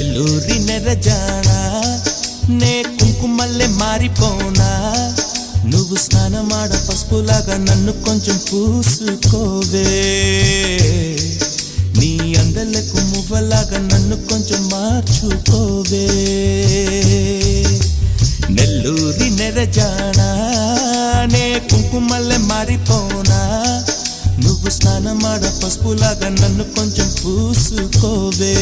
నెల్లూరి నెరజానా నే కుంకుమల్లె మారిపోనా నువ్వు స్నానమాడ పసుపులాగా నన్ను కొంచెం పూసుకోవే నీ అందలకు మువ్వలాగా నన్ను కొంచెం మార్చుకోవే నెల్లూరి నెరజానా నే కుంకుమల్లె మారిపోనా నువ్వు స్నానమాడ పసుపులాగా నన్ను కొంచెం పూసుకోవే